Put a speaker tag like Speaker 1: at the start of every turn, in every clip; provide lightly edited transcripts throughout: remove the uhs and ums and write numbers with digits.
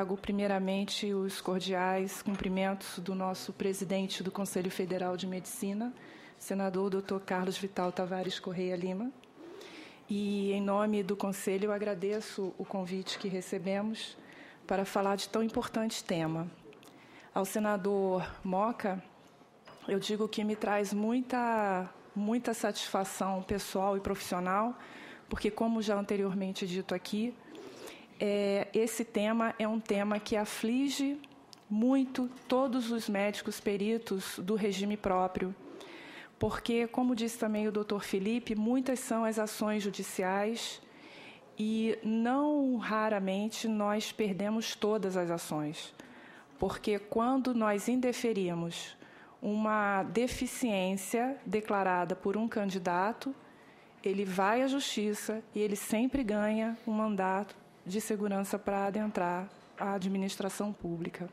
Speaker 1: trago, primeiramente, os cordiais cumprimentos do nosso presidente do Conselho Federal de Medicina, senador Dr. Carlos Vital Tavares Correia Lima. E, em nome do Conselho, eu agradeço o convite que recebemos para falar de tão importante tema. Ao senador Moca, eu digo que me traz muita satisfação pessoal e profissional, porque, como já anteriormente dito aqui, esse tema é um tema que aflige muito todos os médicos peritos do regime próprio, porque, como disse também o doutor Felipe, muitas são as ações judiciais e, não raramente, nós perdemos todas as ações, porque quando nós indeferimos uma deficiência declarada por um candidato, ele vai à justiça e ele sempre ganha um mandato de segurança para adentrar a administração pública.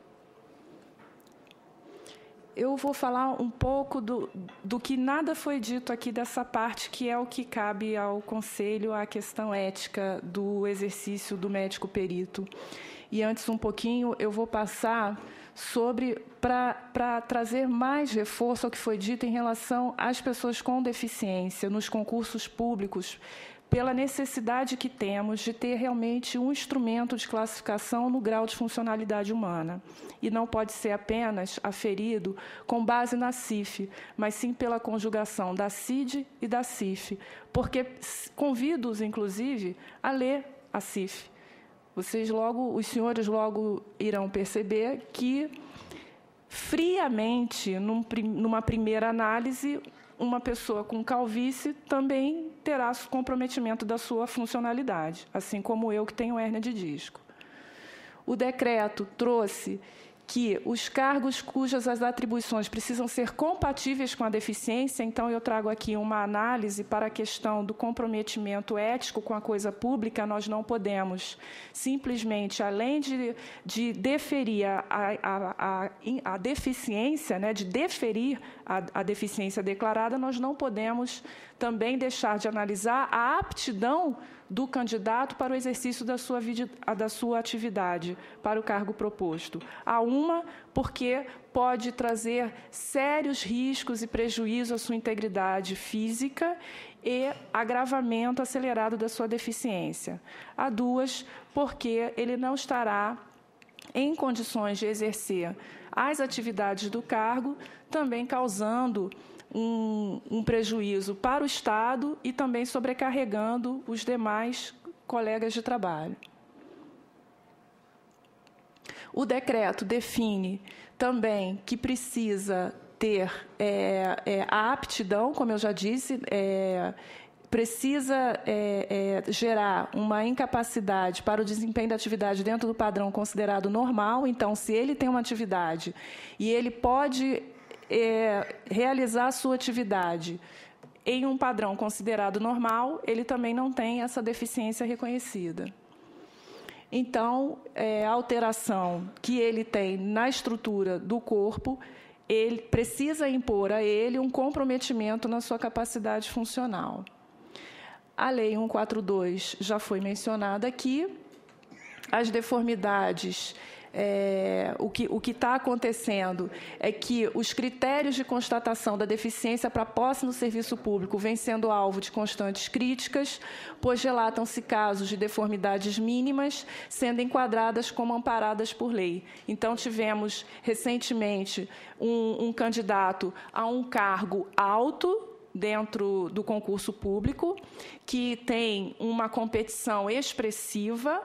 Speaker 1: Eu vou falar um pouco do que nada foi dito aqui dessa parte, que é o que cabe ao Conselho, a questão ética do exercício do médico perito. E antes, um pouquinho, eu vou passar para trazer mais reforço ao que foi dito em relação às pessoas com deficiência nos concursos públicos, pela necessidade que temos de ter realmente um instrumento de classificação no grau de funcionalidade humana. E não pode ser apenas aferido com base na CIF, mas sim pela conjugação da CID e da CIF, porque convido-os, inclusive, a ler a CIF. Os senhores logo irão perceber que, friamente, numa primeira análise, uma pessoa com calvície também terá comprometimento da sua funcionalidade, assim como eu, que tenho hérnia de disco. O decreto trouxe que os cargos cujas as atribuições precisam ser compatíveis com a deficiência, então eu trago aqui uma análise para a questão do comprometimento ético com a coisa pública. Nós não podemos simplesmente, além de deferir a deficiência, né, de deferir a deficiência declarada, nós não podemos também deixar de analisar a aptidão do candidato para o exercício da sua atividade, para o cargo proposto. Porque pode trazer sérios riscos e prejuízo à sua integridade física e agravamento acelerado da sua deficiência. Porque ele não estará em condições de exercer as atividades do cargo, também causando um prejuízo para o Estado e também sobrecarregando os demais colegas de trabalho. O decreto define também que precisa ter a aptidão, como eu já disse, precisa gerar uma incapacidade para o desempenho da atividade dentro do padrão considerado normal. Então, se ele tem uma atividade e ele pode realizar a sua atividade em um padrão considerado normal, ele também não tem essa deficiência reconhecida. Então, a alteração que ele tem na estrutura do corpo, ele precisa impor a ele um comprometimento na sua capacidade funcional. A Lei 142 já foi mencionada aqui. As deformidades, o que está acontecendo é que os critérios de constatação da deficiência para posse no serviço público vêm sendo alvo de constantes críticas, pois relatam-se casos de deformidades mínimas sendo enquadradas como amparadas por lei. Então, tivemos recentemente um candidato a um cargo alto dentro do concurso público, que tem uma competição expressiva,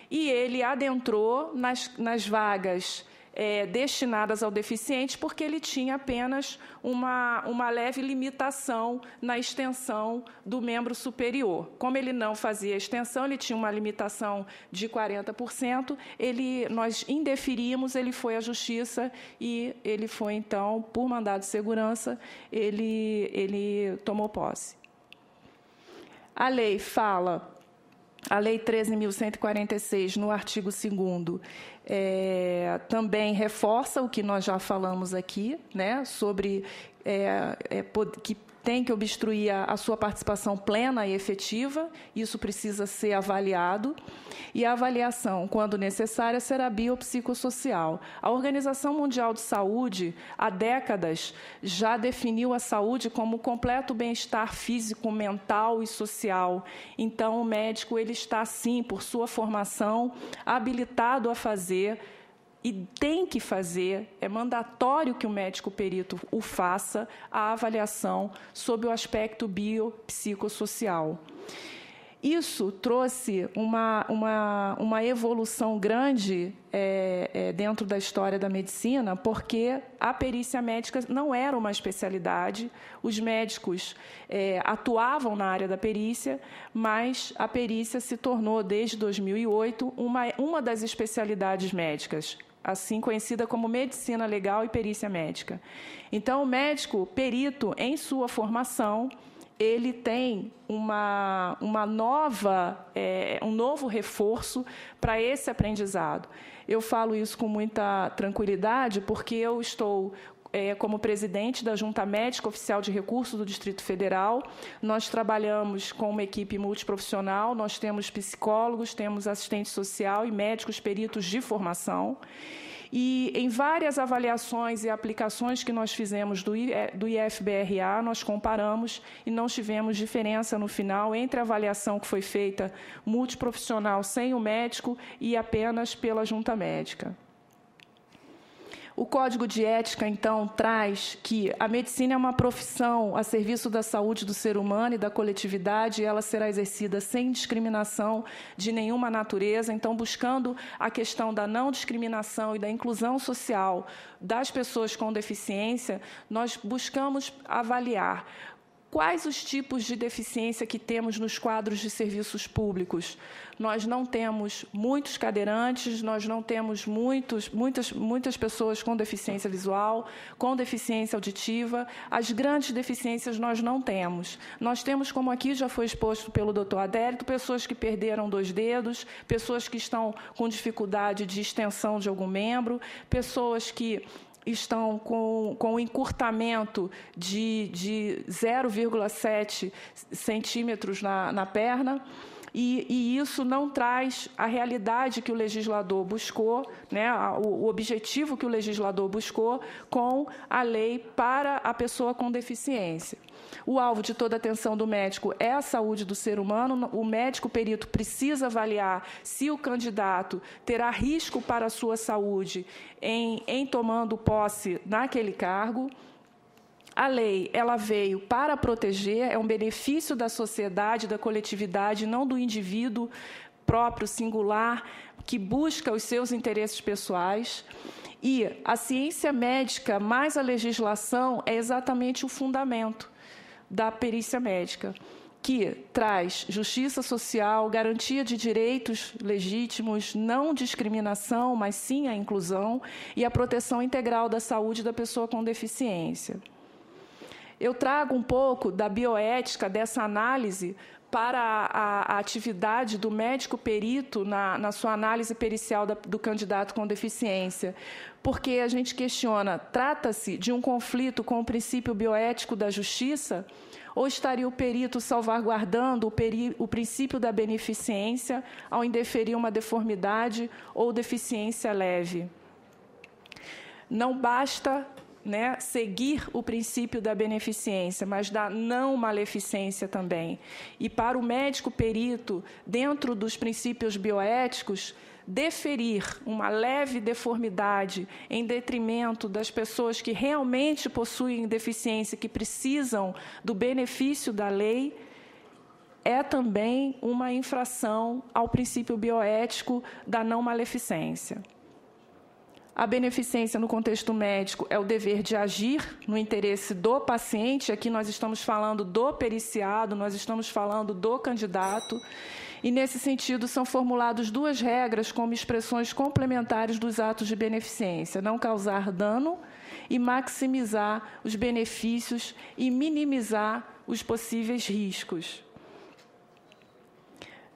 Speaker 1: e ele adentrou nas vagas destinadas ao deficiente porque ele tinha apenas uma leve limitação na extensão do membro superior. Como ele não fazia extensão, ele tinha uma limitação de 40%, nós indeferimos, ele foi à Justiça e ele foi, então, por mandado de segurança, ele tomou posse. A lei fala... A Lei 13.146, no artigo 2º, também reforça o que nós já falamos aqui, né, sobre que tem que obstruir a sua participação plena e efetiva, isso precisa ser avaliado, e a avaliação, quando necessária, será biopsicossocial. A Organização Mundial de Saúde, há décadas, já definiu a saúde como completo bem-estar físico, mental e social. Então, o médico ele está, sim, por sua formação, habilitado a fazer, e tem que fazer, é mandatório que o médico perito o faça, a avaliação sob o aspecto biopsicossocial. Isso trouxe uma evolução grande dentro da história da medicina, porque a perícia médica não era uma especialidade, os médicos atuavam na área da perícia, mas a perícia se tornou, desde 2008, uma das especialidades médicas, assim conhecida como medicina legal e perícia médica. Então, o médico perito, em sua formação, ele tem um novo reforço para esse aprendizado. Eu falo isso com muita tranquilidade, porque eu estou como presidente da Junta Médica Oficial de Recursos do Distrito Federal. Nós trabalhamos com uma equipe multiprofissional, nós temos psicólogos, temos assistente social e médicos peritos de formação. E em várias avaliações e aplicações que nós fizemos do IFBRA, nós comparamos e não tivemos diferença no final entre a avaliação que foi feita multiprofissional sem o médico e apenas pela junta médica. O Código de Ética, então, traz que a medicina é uma profissão a serviço da saúde do ser humano e da coletividade, e ela será exercida sem discriminação de nenhuma natureza, então, buscando a questão da não discriminação e da inclusão social das pessoas com deficiência, nós buscamos avaliar quais os tipos de deficiência que temos nos quadros de serviços públicos. Nós não temos muitos cadeirantes, nós não temos muitas pessoas com deficiência visual, com deficiência auditiva. As grandes deficiências nós não temos. Nós temos, como aqui já foi exposto pelo doutor Adérito, pessoas que perderam 2 dedos, pessoas que estão com dificuldade de extensão de algum membro, pessoas que estão com encurtamento de 0,7 centímetros na perna, e isso não traz a realidade que o legislador buscou, né, o objetivo que o legislador buscou com a lei para a pessoa com deficiência. O alvo de toda a atenção do médico é a saúde do ser humano. O médico perito precisa avaliar se o candidato terá risco para a sua saúde em tomando posse naquele cargo. A lei ela veio para proteger, é um benefício da sociedade, da coletividade, não do indivíduo próprio, singular, que busca os seus interesses pessoais. E a ciência médica mais a legislação é exatamente o fundamento da perícia médica, que traz justiça social, garantia de direitos legítimos, não discriminação, mas sim a inclusão e a proteção integral da saúde da pessoa com deficiência. Eu trago um pouco da bioética, dessa análise, para a atividade do médico perito na sua análise pericial do candidato com deficiência, porque a gente questiona, trata-se de um conflito com o princípio bioético da justiça, ou estaria o perito salvaguardando o princípio da beneficência ao indeferir uma deformidade ou deficiência leve? Não basta, né, seguir o princípio da beneficência, mas da não maleficência também. E para o médico perito, dentro dos princípios bioéticos, deferir uma leve deformidade em detrimento das pessoas que realmente possuem deficiência, que precisam do benefício da lei, é também uma infração ao princípio bioético da não maleficência. A beneficência no contexto médico é o dever de agir no interesse do paciente. Aqui nós estamos falando do periciado, nós estamos falando do candidato. E, nesse sentido, são formuladas 2 regras como expressões complementares dos atos de beneficência: não causar dano e maximizar os benefícios e minimizar os possíveis riscos.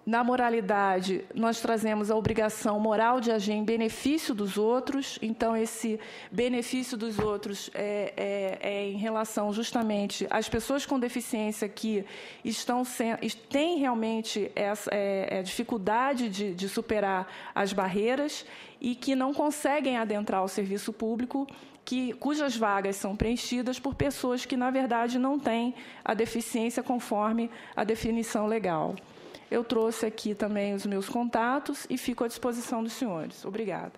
Speaker 1: Na moralidade, nós trazemos a obrigação moral de agir em benefício dos outros. Então, esse benefício dos outros é em relação justamente às pessoas com deficiência que têm realmente essa dificuldade de superar as barreiras e que não conseguem adentrar o serviço público, cujas vagas são preenchidas por pessoas que, na verdade, não têm a deficiência conforme a definição legal. Eu trouxe aqui também os meus contatos e fico à disposição dos senhores. Obrigada.